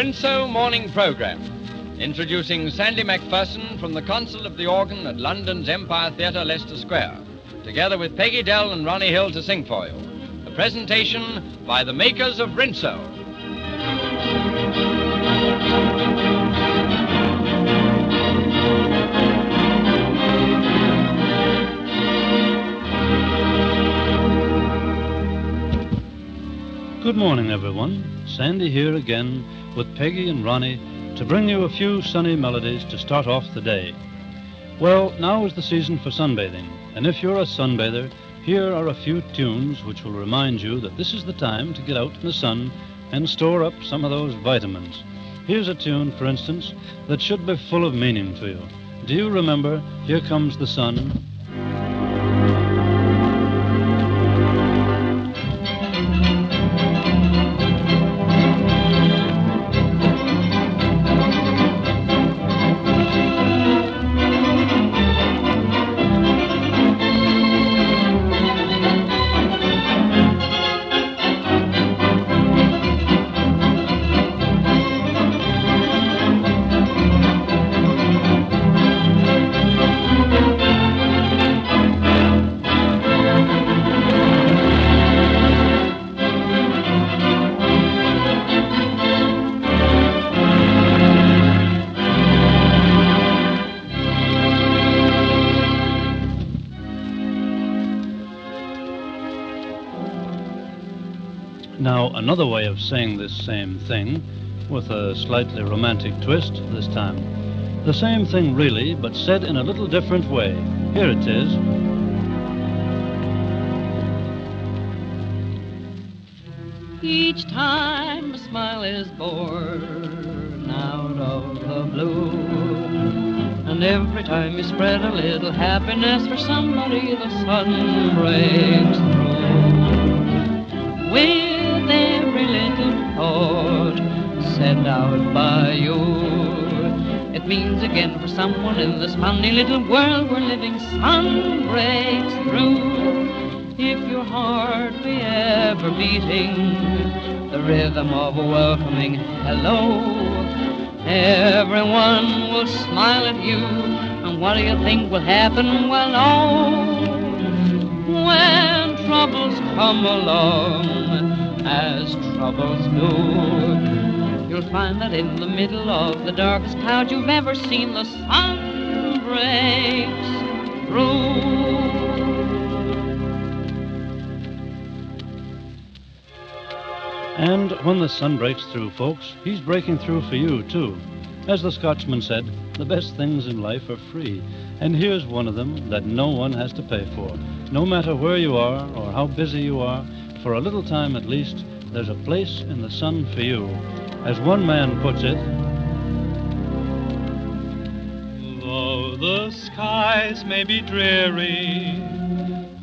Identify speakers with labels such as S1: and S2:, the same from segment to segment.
S1: Rinso morning program, introducing Sandy MacPherson from the console of the organ at London's Empire Theatre, Leicester Square, together with Peggy Dell and Ronnie Hill to sing for you. A presentation by the makers of Rinso.
S2: Good morning, everyone. Sandy here again with Peggy and Ronnie to bring you a few sunny melodies to start off the day. Well, now is the season for sunbathing, and if you're a sunbather, here are a few tunes which will remind you that this is the time to get out in the sun and store up some of those vitamins. Here's a tune, for instance, that should be full of meaning to you. Do you remember Here Comes the Sun? Now, another way of saying this same thing, with a slightly romantic twist this time. The same thing really, but said in a little different way. Here it is.
S3: Each time a smile is born out of the blue, and every time you spread a little happiness for somebody, the sun breaks through. With every little thought sent out by you, it means again for someone in this funny little world we're living, sun breaks through. If your heart be ever beating the rhythm of a welcoming hello, everyone will smile at you, and what do you think will happen? Well, oh, when troubles come along, as troubles do, you'll find that in the middle of the darkest cloud you've ever seen, the sun breaks through.
S2: And when the sun breaks through, folks, he's breaking through for you, too. As the Scotchman said, the best things in life are free. And here's one of them that no one has to pay for. No matter where you are or how busy you are, for a little time at least, there's a place in the sun for you. As one man puts it,
S4: though the skies may be dreary,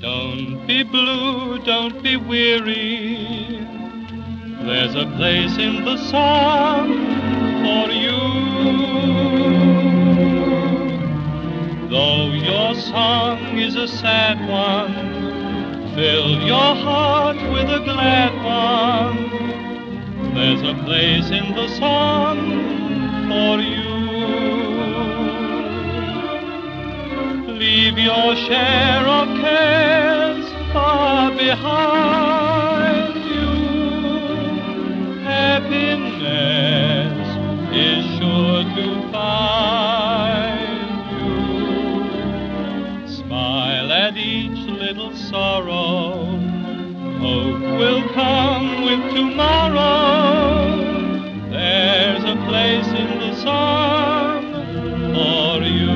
S4: don't be blue, don't be weary. There's a place in the sun for you. Though your song is a sad one, fill your heart with a glad one. There's a place in the sun for you. Leave your share of cares far behind you. Happiness is sure to find you. Smile at each little sorrow. Hope will come with tomorrow. There's a place in the sun for you.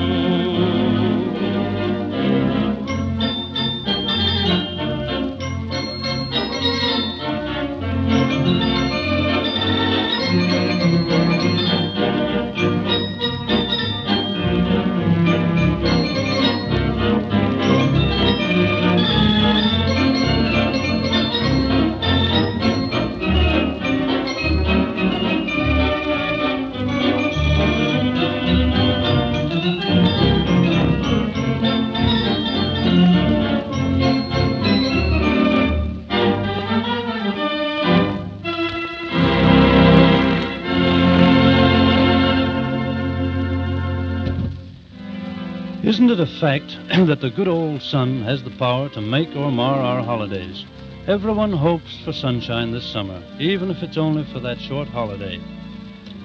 S2: Isn't it a fact that the good old sun has the power to make or mar our holidays? Everyone hopes for sunshine this summer, even if it's only for that short holiday.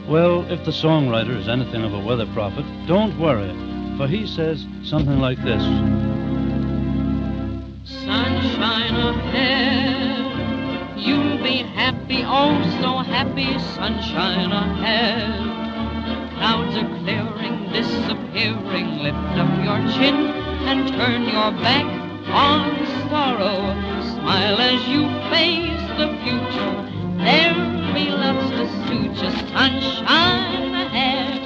S2: Well, if the songwriter is anything of a weather prophet, don't worry, for he says something like this.
S3: Sunshine ahead, you'll be happy, oh so happy, sunshine ahead. Clouds are clearing, disappearing, lift up your chin and turn your back on sorrow. Smile as you face the future, there'll be lots to suit you, sunshine ahead.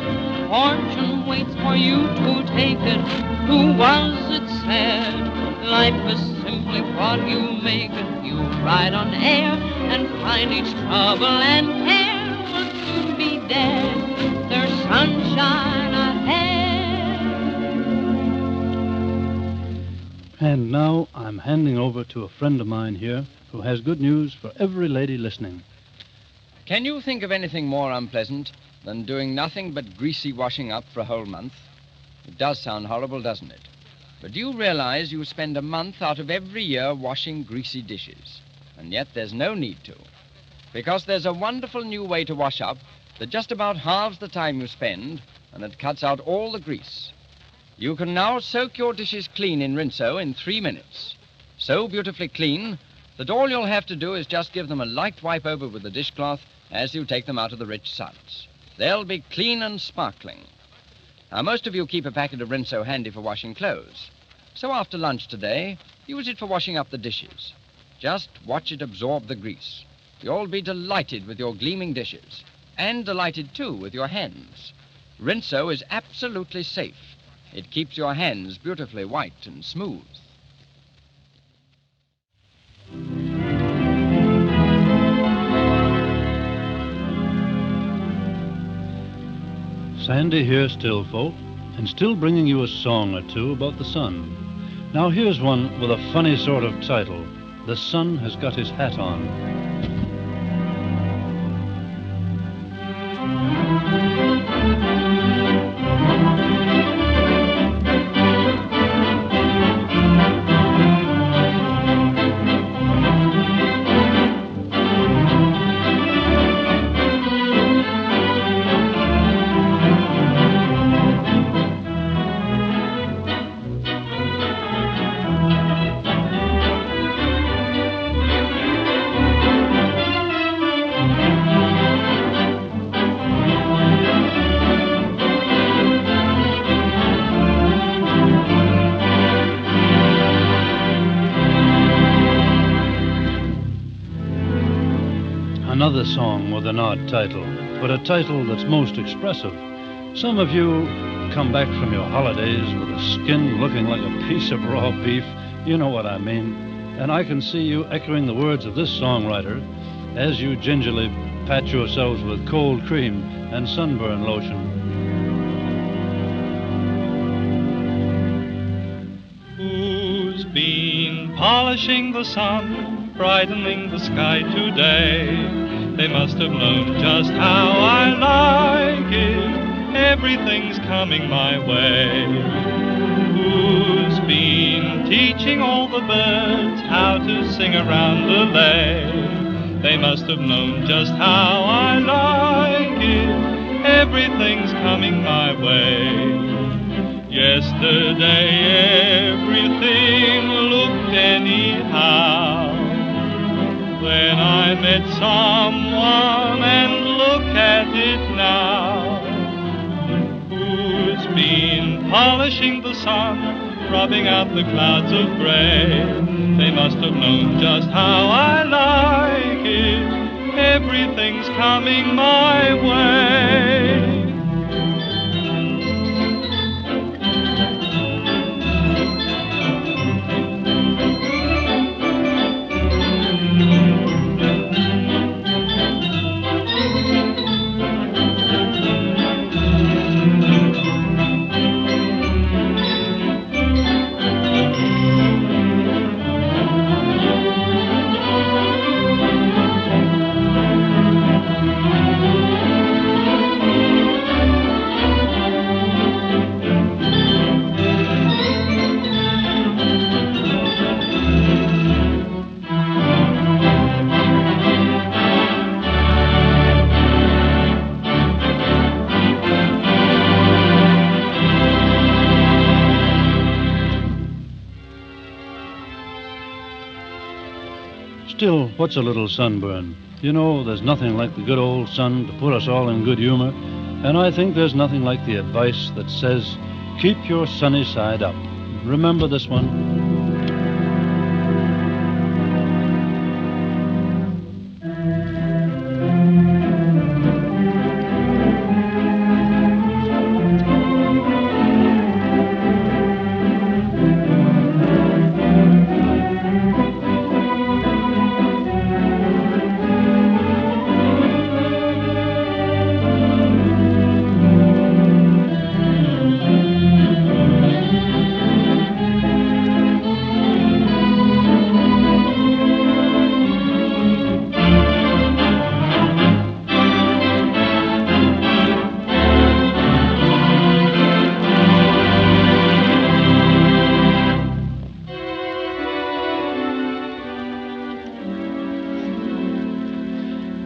S3: Fortune waits for you to take it, who was it said? Life is simply what you make it. You ride on air and find each trouble and care will soon be dead. There's sunshine ahead.
S2: And now I'm handing over to a friend of mine here who has good news for every lady listening.
S1: Can you think of anything more unpleasant than doing nothing but greasy washing up for a whole month? It does sound horrible, doesn't it? But do you realize you spend a month out of every year washing greasy dishes? And yet there's no need to. Because there's a wonderful new way to wash up that just about halves the time you spend, and it cuts out all the grease. You can now soak your dishes clean in Rinso in 3 minutes. So beautifully clean that all you'll have to do is just give them a light wipe over with the dishcloth as you take them out of the rich suds. They'll be clean and sparkling. Now, most of you keep a packet of Rinso handy for washing clothes. So after lunch today, use it for washing up the dishes. Just watch it absorb the grease. You'll be delighted with your gleaming dishes. And delighted, too, with your hands. Rinso is absolutely safe. It keeps your hands beautifully white and smooth.
S2: Sandy here still, folk, and still bringing you a song or two about the sun. Now here's one with a funny sort of title, The Sun Has Got His Hat On. Another song with an odd title, but a title that's most expressive. Some of you come back from your holidays with a skin looking like a piece of raw beef. You know what I mean. And I can see you echoing the words of this songwriter as you gingerly pat yourselves with cold cream and sunburn lotion.
S4: Who's been polishing the sun, brightening the sky today? They must have known just how I like it. Everything's coming my way. Who's been teaching all the birds how to sing around the lake? They must have known just how I like it. Everything's coming my way. Yesterday everything looked anyhow. Then I met someone and look at it now. Who's been polishing the sun, rubbing out the clouds of gray? They must have known just how I like it. Everything's coming my way.
S2: Still, what's a little sunburn? You know, there's nothing like the good old sun to put us all in good humor, and I think there's nothing like the advice that says, keep your sunny side up. Remember this one?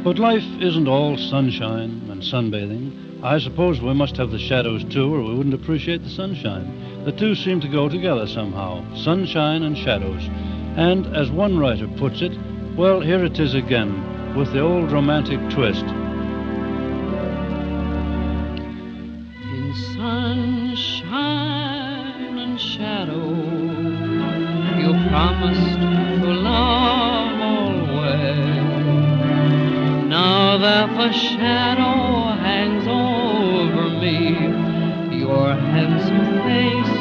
S2: But life isn't all sunshine and sunbathing. I suppose we must have the shadows too, or we wouldn't appreciate the sunshine. The two seem to go together somehow, sunshine and shadows. And as one writer puts it, well, here it is again, with the old romantic twist.
S3: In sunshine and shadow, you promised to love always. Now that the shadow hangs over me, your handsome face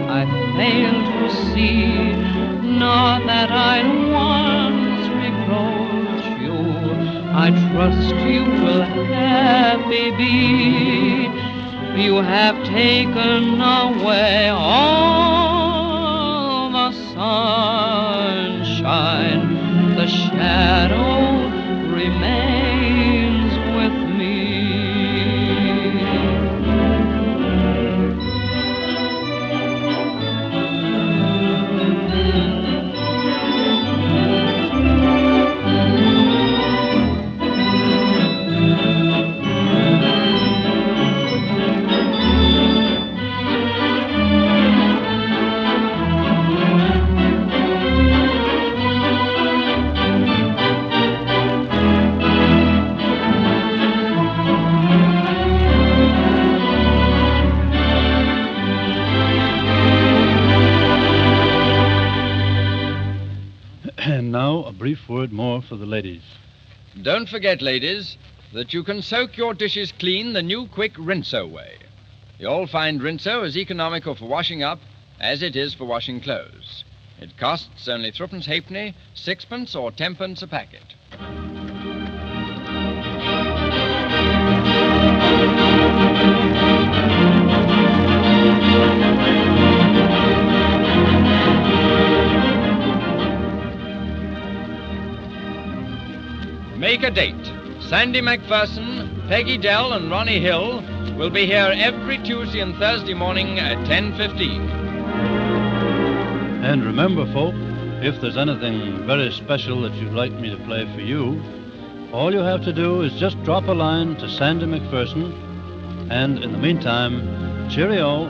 S3: I fail to see. Not that I once reproach you, I trust you will happy be. You have taken away all the sunshine, the shadow remains with me.
S2: And now, a brief word more for the ladies.
S1: Don't forget, ladies, that you can soak your dishes clean the new quick Rinso way. You'll find Rinso as economical for washing up as it is for washing clothes. It costs only threepence halfpenny, sixpence or tenpence a packet. Make a date. Sandy MacPherson, Peggy Dell, and Ronnie Hill will be here every Tuesday and Thursday morning at 10:15.
S2: And remember, folk, if there's anything very special that you'd like me to play for you, all you have to do is just drop a line to Sandy MacPherson. And in the meantime, cheerio.